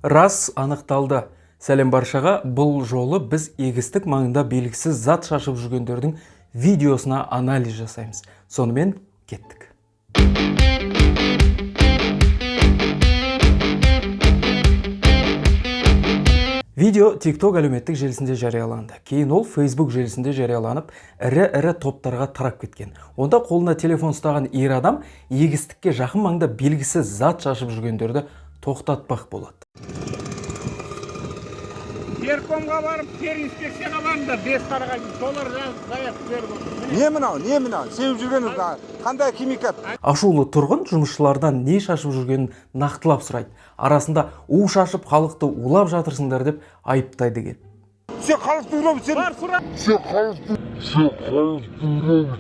Рас анықталды. Сәлем баршаға, бұл жолы біз егістік маңында белгісіз зат шашып жүргендердің видеосына анализ жасаймыз. Сонымен кеттік. Видео TikTok әлеуметтік желісінде жарияланды. Кейін ол Facebook желісінде жарияланып, ірі топтарға тарап кеткен. Онда қолына телефон ұстаған ер адам егістікке жақын маңда белгісіз зат шашып жүргендерді тоқтатпақ болады. Теркомға барып, тер инспекцияға барыңдар, 5 қараға солар заявка беріп отыр. Не мынау, сеуіп жүргеніңіз қандай химикат? Ашулы тұрғын жұмысшылардан не шашып жүргенін нақтылап сұрайды. Арасында у шашып халықты улап жатырсыңдар деп айыптайды екен. Сен халықты улап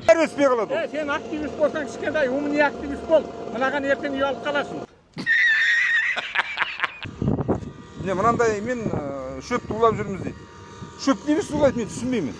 Әреспей қалады. Сен активист болсаң, кішкентай умный активист бол. Мынаған ертең үй алып қаласың. Не, мынандай мен шөпті улап жүрміз дейді. Шөп дейміз улайды, мен түсінбеймін.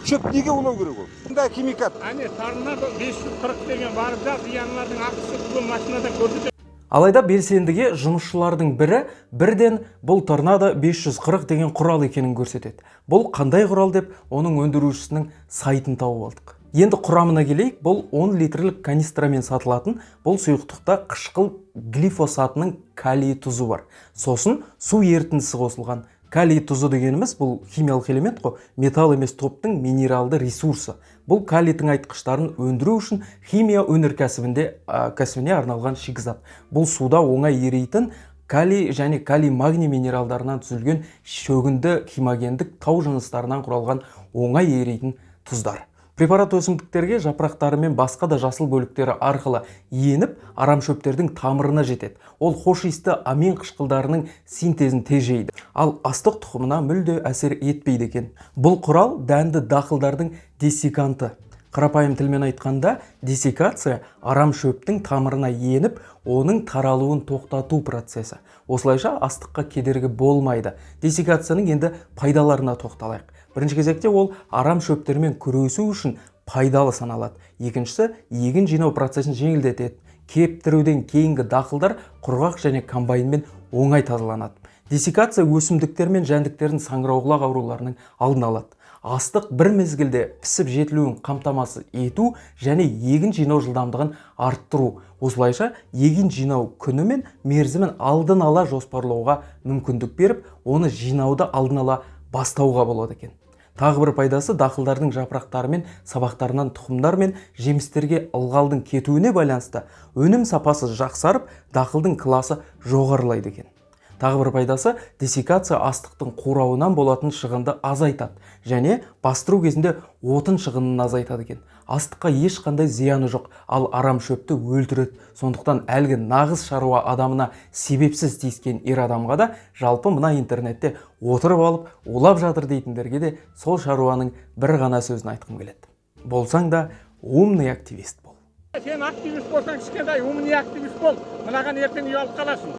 Шөп неге улау керек ол? Қандай химикат? Әне, тарына 540 деген барып жаз, янлардың ақысы бүгін машинада көрсетеді. Алайда белсендіге жұмысшылардың бірден бұл торнадо 540 деген құрал екенін көрсетеді. Бұл қандай құрал деп оның өндірушісінің сайтын тауып алдық. Енді құрамына келейік, бұл 10 литрлік канистрамен сатылатын, бұл сұйықтықта қышқыл глифосатының калий тұзы бар. Сосын су ерітіндісі қосылған. Калий тұзы дегеніміз бұл химиялық элемент қой, металл емес топтың минералды ресурсы. Бұл калийдің айтқыштарын өндіру үшін химия өнеркәсібіне арналған шикізат. Бұл суда оңай еритін калий және калий-магний минералдарынан түзілген шөгінді химогендік тау жыныстарынан құралған оңай еритін тұздар. Препарат өсімдіктерге жапырақтары мен басқа да жасыл бөліктері арқылы еніп, арам шөптердің тамырына жетеді. Ол хош иісті амин қышқылдарының синтезін тежейді. Ал астық тұқымына мүлде әсер етпейді екен. Бұл құрал дәнді дақылдардың десиканты. Қарапайым тілмен айтқанда, десикация арам шөптің тамырына еніп, оның таралуын тоқтату процесі. Осылайша астыққа кедергі болмайды. Десикацияның енді пайдаларына тоқталайық. Бірінші кезекте ол арам шөптермен күресу үшін пайдалы саналады. Екіншісі, егін жинау процесін жеңілдетеді. Кептіруден кейінгі дақылдар құрғақ және комбайнмен оңай тазаланады. Десикация өсімдіктер мен жәндіктердің саңырауқұлақ ауруларының алдын алады. Астық бір мезгілде пісіп жетілуін қамтамасыз ету және егін жинау жылдамдығын арттыру. Осылайша егін жинау күні мен мерзімін алдын ала жоспарлауға мүмкіндік беріп, оны жинауды алдын ала бастауға болады екен. Тағы бір пайдасы дақылдардың жапырақтары мен сабақтарынан тұқымдар мен жемістерге ылғалдың кетуіне байланысты өнім сапасы жақсарып, дақылдың класы жоғарылайды екен. Тағы бір пайдасы десикация астықтың қурауынан болатын шығынды азайтады және бастыру кезінде отын шығынын азайтады екен. Астыққа ешқандай зияны жоқ, ал арам шөпті өлтіреді. Сондықтан әлгі нағыз шаруа адамына себепсіз тиіскен ер адамға да жалпы мына интернетте отырып алып, улап жатыр дейтіндерге де сол шаруаның бір ғана сөзін айтқым келеді. Болсаң да умный активист бол. Сен активист болсаң, кішкентай умный активист бол. Мынаған ертең үй алып қаласың.